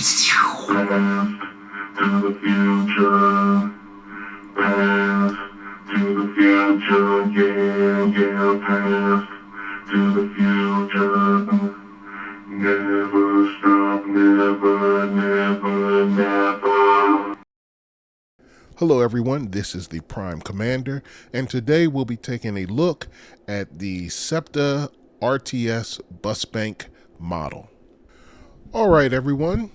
Past to the future, past to the future, yeah, yeah, past to the future. Never stop, never, never, never. Hello, everyone. This is the Prime Commander, and today we'll be taking a look at the Septa RTS Bus Bank model. All right, everyone.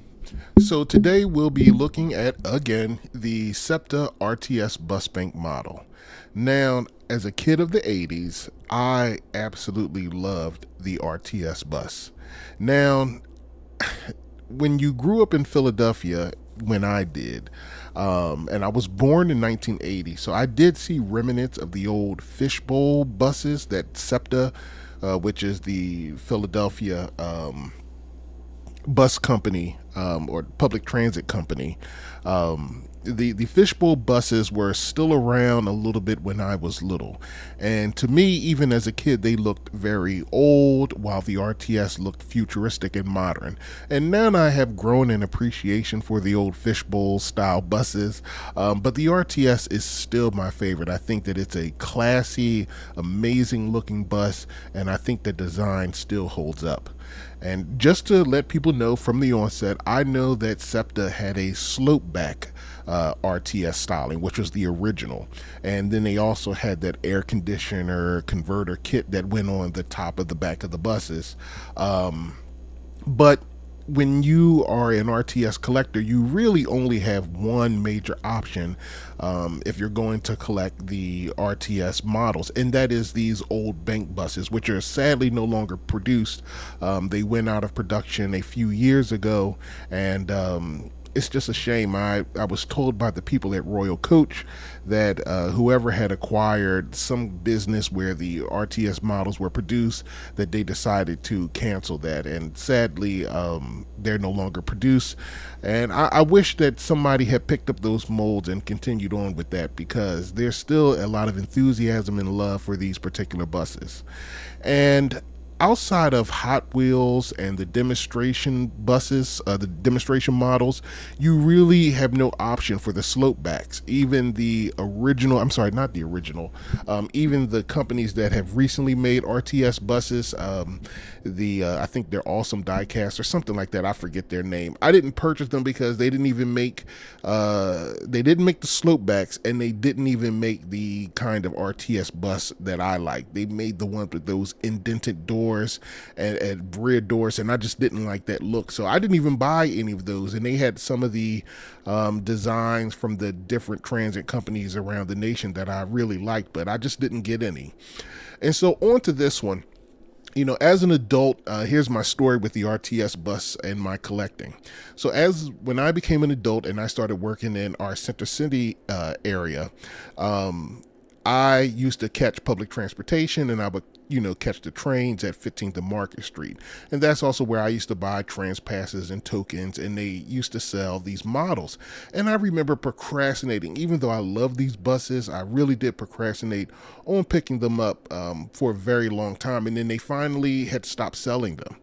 So today we'll be looking at, again, the Septa RTS Bus Bank model. Now, as a kid of the 80s, I absolutely loved the RTS bus. Now, when you grew up in Philadelphia, when I did, and I was born in 1980, so I did see remnants of the old fishbowl buses that SEPTA, which is the Philadelphia bus company or public transit company. The fishbowl buses were still around a little bit when I was little, and to me, even as a kid, they looked very old, while the RTS looked futuristic and modern. And now I have grown in appreciation for the old fishbowl style buses, but the RTS is still my favorite. I think that it's a classy, amazing looking bus, and I think the design still holds up. And just to let people know from the onset, I know that SEPTA had a slope back RTS styling, which was the original. And then they also had that air conditioner converter kit that went on the top of the back of the buses. But when you are an RTS collector, you really only have one major option if you're going to collect the RTS models, and that is these old bank buses, which are sadly no longer produced. They went out of production a few years ago, and it's just a shame. I was told by the people at Royal Coach that whoever had acquired some business where the RTS models were produced, that they decided to cancel that, and sadly, they're no longer produced. And I wish that somebody had picked up those molds and continued on with that, because there's still a lot of enthusiasm and love for these particular buses. And outside of Hot Wheels and the demonstration buses, the demonstration models, you really have no option for the slope backs. Even the original, I'm sorry, not the original, even the companies that have recently made RTS buses, I think they're Awesome Diecast or something like that. I forget their name. I didn't purchase them because they didn't even make, they didn't make the slope backs, and they didn't even make the kind of RTS bus that I like. They made the ones with those indented doors and rear doors, and I just didn't like that look, so I didn't even buy any of those. And they had some of the designs from the different transit companies around the nation that I really liked, but I just didn't get any. And so on to this one. As an adult, here's my story with the RTS bus and my collecting. So, as when I became an adult and I started working in our Center City area, I used to catch public transportation, and I would, catch the trains at 15th and Market Street. And that's also where I used to buy trans passes and tokens, and they used to sell these models. And I remember procrastinating, even though I love these buses, I really did procrastinate on picking them up for a very long time. And then they finally had stopped selling them.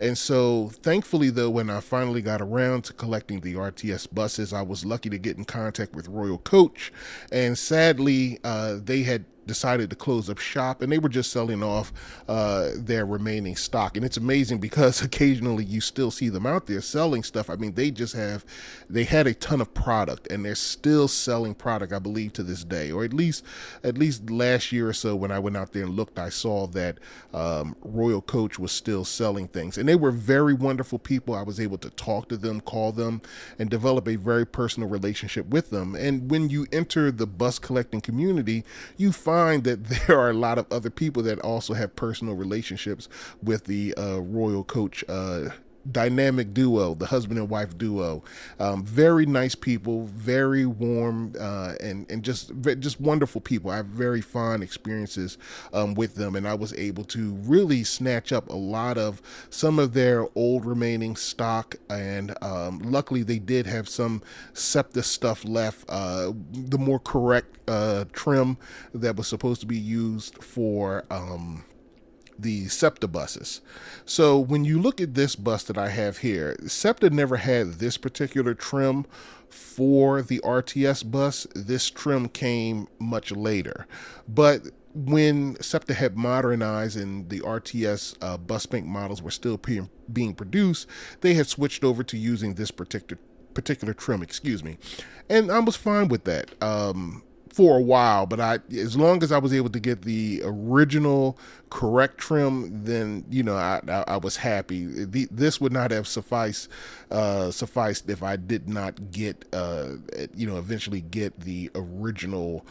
And so, thankfully, though, when I finally got around to collecting the RTS buses, I was lucky to get in contact with Royal Coach. And sadly, they had decided to close up shop, and they were just selling off their remaining stock. And it's amazing because occasionally you still see them out there selling stuff. I mean, they had a ton of product, and they're still selling product, I believe, to this day, or at least last year or so when I went out there and looked, I saw that Royal Coach was still selling things. And they were very wonderful people. I was able to talk to them, call them, and develop a very personal relationship with them. And when you enter the bus collecting community, you find that there are a lot of other people that also have personal relationships with the Royal Coach dynamic duo, the husband and wife duo. Very nice people, very warm, and just wonderful people. I have very fond experiences with them, and I was able to really snatch up a lot of some of their old remaining stock. And luckily, they did have some SEPTA stuff left, the more correct trim that was supposed to be used for the Septa buses. So when you look at this bus that I have here, Septa never had this particular trim for the RTS bus. This trim came much later. But when SEPTA had modernized and the RTS bus bank models were still being produced, they had switched over to using this particular trim, excuse me, and I was fine with that for a while. But as long as I was able to get the original correct trim, then I was happy. This would not have sufficed if I did not get eventually get the original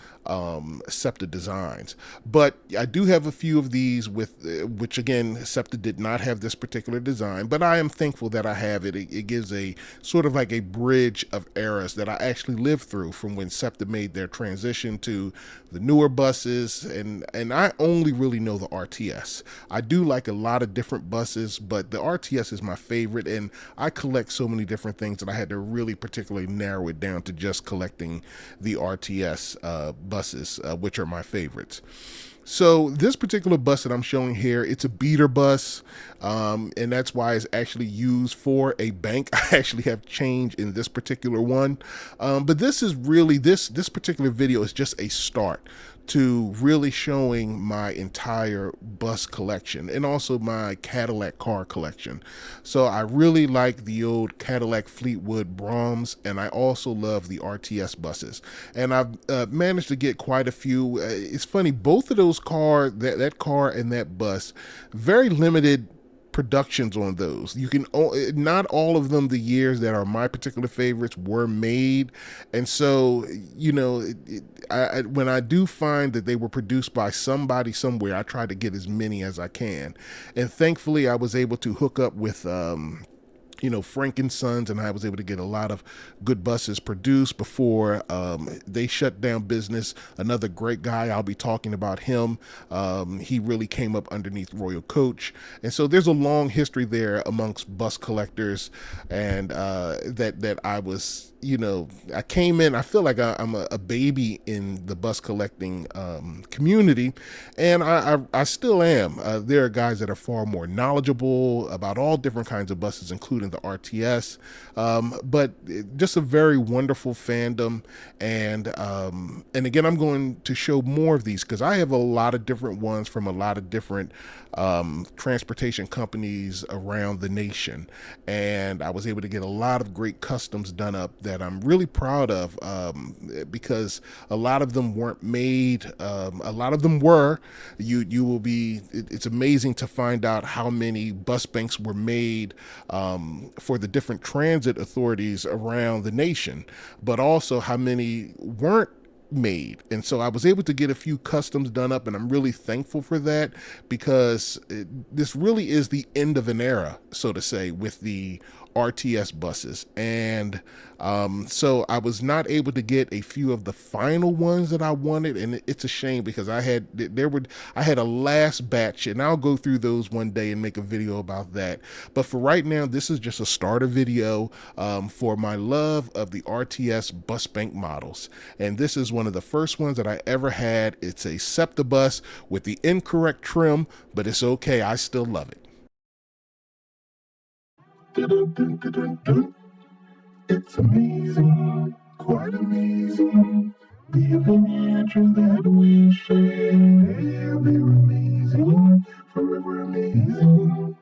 SEPTA designs. But I do have a few of these with which again SEPTA did not have this particular design, but I am thankful that I have it. It gives a sort of like a bridge of eras that I actually lived through, from when SEPTA made their transition to the newer buses, and I only really know the RTS. I do like a lot of different buses, but the RTS is my favorite, and I collect so many different things that I had to really particularly narrow it down to just collecting the RTS buses, which are my favorites. So this particular bus that I'm showing here, it's a beater bus, and that's why it's actually used for a bank. I actually have change in this particular one, but this is really this particular video is just a start to really showing my entire bus collection and also my Cadillac car collection. So I really like the old Cadillac Fleetwood Brahms, and I also love the RTS buses. And I've managed to get quite a few. It's funny, both of those cars, that car and that bus, very limited productions on those. You can not all of them, the years that are my particular favorites, were made, and so when I do find that they were produced by somebody somewhere, I try to get as many as I can, and thankfully I was able to hook up with Frank and Sons, and I was able to get a lot of good buses produced before they shut down business. Another great guy, I'll be talking about him. He really came up underneath Royal Coach, and so there's a long history there amongst bus collectors, and that I was. I came in, I feel like I'm a baby in the bus collecting community, and I still am. There are guys that are far more knowledgeable about all different kinds of buses, including the RTS, but just a very wonderful fandom. And again, I'm going to show more of these because I have a lot of different ones from a lot of different transportation companies around the nation, and I was able to get a lot of great customs done up that I'm really proud of, because a lot of them weren't made. A lot of them were. You will be. It's amazing to find out how many bus banks were made for the different transit authorities around the nation, but also how many weren't made. And so I was able to get a few customs done up, and I'm really thankful for that, because this really is the end of an era, so to say, with the RTS buses. And so I was not able to get a few of the final ones that I wanted, and it's a shame because I had a last batch, and I'll go through those one day and make a video about that. But for right now, this is just a starter video for my love of the RTS bus bank models, and this is one of the first ones that I ever had. It's a SEPTA bus with the incorrect trim, but it's okay, I still love it. It's amazing, quite amazing. The adventures that we share, they're amazing, forever amazing.